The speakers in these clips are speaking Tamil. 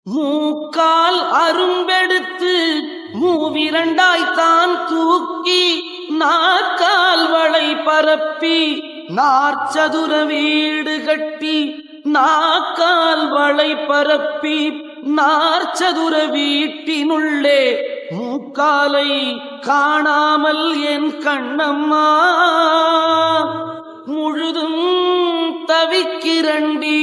மூக்கால் அரும்பெடுத்து மூவிரண்டாய்த்தான் தூக்கி நாக்கால் வளை பரப்பி நாற்சதுர வீடு கட்டி நாக்கால் வளை பரப்பி நாற்சதுர வீட்டினுள்ளே மூக்காலை காணாமல் என் கண்ணம்மா முழுதும் தவிக்கிறண்டி.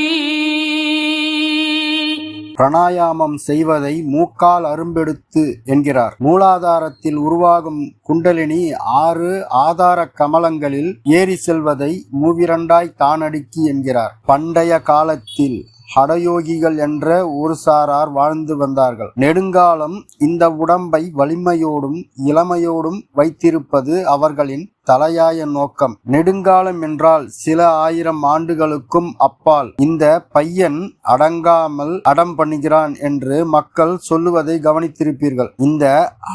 பிராணாயாமம் செய்வதை மூக்கால் அரும்பெடுத்து என்கிறார். மூலாதாரத்தில் உருவாகும் குண்டலினி 6 ஆதார கமலங்களில் ஏறி செல்வதை மூவிரண்டாய் தானடுக்கி என்கிறார். பண்டைய காலத்தில் ஹடயோகிகள் என்ற ஒரு சாரார் வாழ்ந்து வந்தார்கள். நெடுங்காலம் இந்த உடம்பை வலிமையோடும் இளமையோடும் வைத்திருப்பது அவர்களின் தலையாய நோக்கம். நெடுங்காலம் என்றால் சில 1000 ஆண்டுகளுக்கும் அப்பால். இந்த பையன் அடங்காமல் அடம் பண்ணுகிறான் என்று மக்கள் சொல்லுவதை கவனித்திருப்பீர்கள். இந்த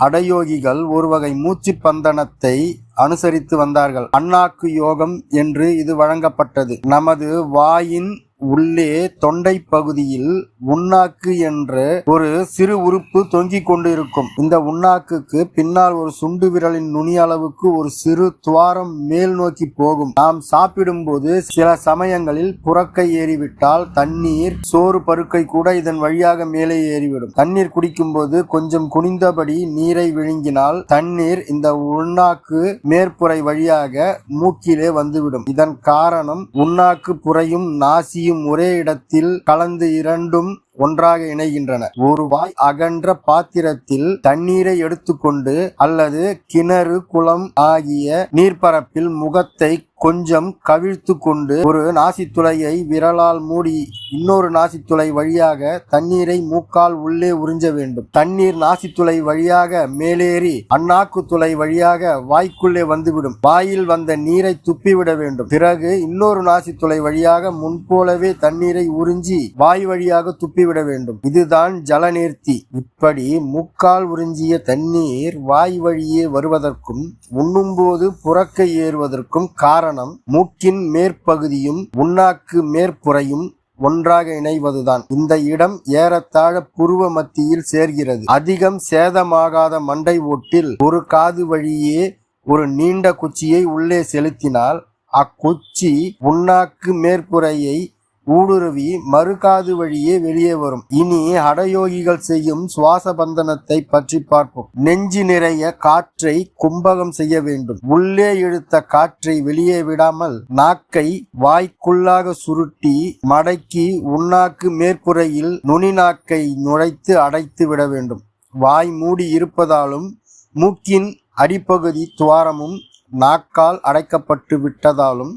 அடயோகிகள் ஒரு வகை மூச்சு பந்தனத்தை அனுசரித்து வந்தார்கள். அண்ணாக்கு யோகம் என்று இது வழங்கப்பட்டது. நமது வாயின் உள்ளே தொண்டை பகுதியில் உண்ணாக்கு என்ற ஒரு சிறு உறுப்பு தொங்கிக் கொண்டு இருக்கும். இந்த உண்ணாக்குக்கு பின்னால் ஒரு சுண்டு விரலின் நுனி அளவுக்கு ஒரு சிறு துவாரம் மேல் நோக்கி போகும். நாம் சாப்பிடும் போது சில சமயங்களில் புறக்கை ஏறிவிட்டால் தண்ணீர் சோறு பருக்கை கூட இதன் வழியாக மேலே ஏறிவிடும். தண்ணீர் குடிக்கும் போது கொஞ்சம் குனிந்தபடி நீரை விழுங்கினால் தண்ணீர் இந்த உண்ணாக்கு மேற்புரை வழியாக மூக்கிலே வந்துவிடும். இதன் காரணம் உண்ணாக்கு புறையும் நாசியும் ஒரே இடத்தில் கலந்து இரண்டும் ஒன்றாக இணைகின்றன. ஒரு வாய் அகன்ற பாத்திரத்தில் தண்ணீரை எடுத்துக்கொண்டு அல்லது கிணறு குளம் ஆகிய நீர்ப்பரப்பில் முகத்தை கொஞ்சம் கவிழ்த்து கொண்டு ஒரு நாசித்துளையை விரலால் மூடி இன்னொரு நாசித்துளை வழியாக தண்ணீரை மூக்கால் உள்ளே உறிஞ்ச வேண்டும். தண்ணீர் நாசித்துளை வழியாக மேலேறி அண்ணாக்கு துளை வழியாக வாய்க்குள்ளே வந்துவிடும். வாயில் வந்த நீரை துப்பிவிட வேண்டும். பிறகு இன்னொரு நாசித்துளை வழியாக முன்போலவே தண்ணீரை உறிஞ்சி வாய் வழியாக துப்பிவிட வேண்டும். இதுதான் ஜலநீர்த்தி. இப்படி மூக்கால் உறிஞ்சிய தண்ணீர் வாய் வழியே வருவதற்கும் உண்ணும்போது புறக்கை ஏறுவதற்கும் காரணம் மூக்கின் மேற்பகுதியும் உண்ணாக்கு மேற்புறையும் ஒன்றாக இணைவதுதான். இந்த இடம் ஏறத்தாழ புருவ மத்தியில் சேர்கிறது. அதிகம் சேதமாகாத மண்டை ஓட்டில் ஒரு காது வழியே ஒரு நீண்ட குச்சியை உள்ளே செலுத்தினால் அக்குச்சி உண்ணாக்கு மேற்புறையை ஊடுருவி மறுகாது வழியே வெளியே வரும். இனி ஹடயோகிகள் செய்யும் சுவாச பந்தனத்தை பற்றி பார்ப்போம். நெஞ்சு நிறைய காற்றை கும்பகம் செய்ய வேண்டும். உள்ளே இழுத்த காற்றை வெளியே விடாமல் நாக்கை வாய்க்குள்ளாக சுருட்டி மடக்கி உண்ணாக்கு மேற்புறையில் நுனி நாக்கை நுழைத்து அடைத்து விட வேண்டும். வாய் மூடி இருப்பதாலும் மூக்கின் அடிப்பகுதி துவாரமும் நாக்கால் அடைக்கப்பட்டு விட்டதாலும்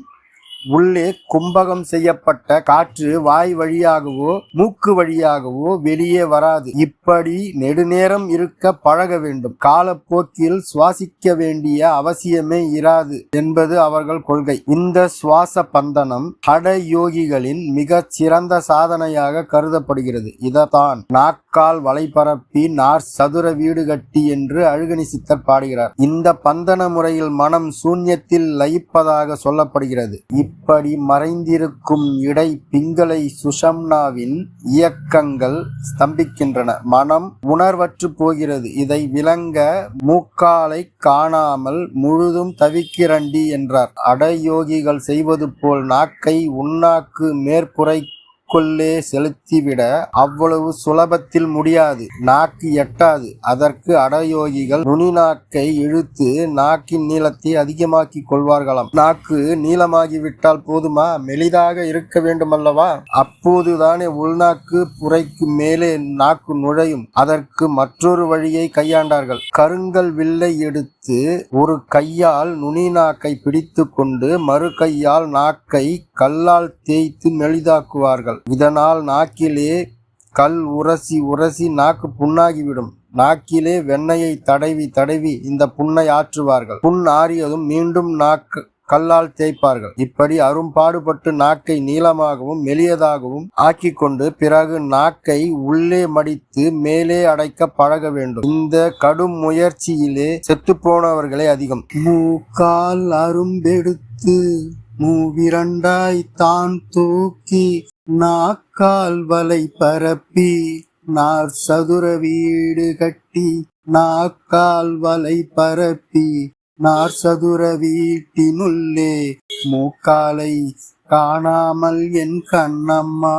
உள்ளே கும்பகம் செய்யப்பட்ட காற்று வாய் வழியாகவோ மூக்கு வழியாகவோ வெளியே வராது. இப்படி நெடுநேரம் இருக்க பழக வேண்டும். காலப்போக்கில் சுவாசிக்க வேண்டிய அவசியமே இராது என்பது அவர்கள் கொள்கை. இந்த சுவாச பந்தனம் ஹடயோகிகளின் மிக சிறந்த சாதனையாக கருதப்படுகிறது. இதைத்தான் நாக்கால் வலை பரப்பி நார் சதுர வீடு கட்டி என்று அழுகணி சித்தர் பாடுகிறார். இந்த பந்தன முறையில் மனம் சூன்யத்தில் லயிப்பதாக சொல்லப்படுகிறது. இப்படி மறைந்திருக்கும் இடை பிங்களை சுஷம்னாவின் இயக்கங்கள் ஸ்தம்பிக்கின்றன. மனம் உணர்வற்று போகிறது. இதை விளங்க மூக்காலை காணாமல் முழுதும் தவிக்கிறண்டி என்றார். அடயோகிகள் செய்வது போல் நாக்கை உண்ணாக்கு மேற்புரை கொள்ளே செலுத்திவிட அவ்வளவு சுலபத்தில் முடியாது. நாக்கு எட்டாது. அதற்கு அடயோகிகள் நுனி நாக்கை இழுத்து நாக்கின் நீளத்தை அதிகமாக்கி கொள்வார்களாம். நாக்கு நீளமாகிவிட்டால் போதுமா? மெலிதாக இருக்க வேண்டுமல்லவா? அப்போதுதானே உள்நாக்கு புரைக்கு மேலே நாக்கு நுழையும். அதற்கு மற்றொரு வழியை கையாண்டார்கள். கருங்கல் வில்லை எடுத்து ஒரு கையால் நுனி நாக்கை பிடித்து கொண்டு மறு கையால் நாக்கை கல்லால் தேய்த்து மெலிதாக்குவார்கள். இதனால் நாக்கிலே கல் உரசி உரசி நாக்கு புண்ணாகிவிடும். நாக்கிலே வெண்ணெயை தடவி தடவி இந்த புண்ணை ஆற்றுவார்கள். புண் ஆறியதும் மீண்டும் நாக்கு கல்லால் தேய்ப்பார்கள். இப்படி அரும்பாடுபட்டு நாக்கை நீளமாகவும் மெலியதாகவும் ஆக்கி கொண்டு பிறகு நாக்கை உள்ளே மடித்து மேலே அடைக்க பழக வேண்டும். இந்த கடும் முயற்சியிலே செத்துப்போனவர்களே அதிகம். மூக்கால் அரும்பெடுத்து மூவிரண்டாய் தான் தூக்கி நாக்கால் வலை பரப்பி நார் சதுர வீடு கட்டி நாக்கால் வலை பரப்பி நார் சதுர வீட்டினுள்ளே மூக்காலை காணாமல் என் கண்ணம்மா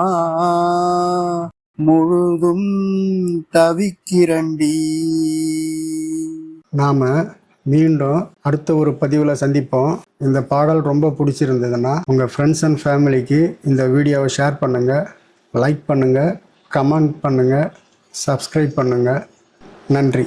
முழுதும் தவிக்கிறண்டி. நாம மீண்டும் அடுத்த ஒரு பதிவில் சந்திப்போம். இந்த பாடல் ரொம்ப பிடிச்சிருந்ததுன்னா உங்கள் ஃப்ரெண்ட்ஸ் அண்ட் ஃபேமிலிக்கு இந்த வீடியோவை ஷேர் பண்ணுங்கள், லைக் பண்ணுங்கள், கமெண்ட் பண்ணுங்கள், சப்ஸ்கிரைப் பண்ணுங்கள். நன்றி.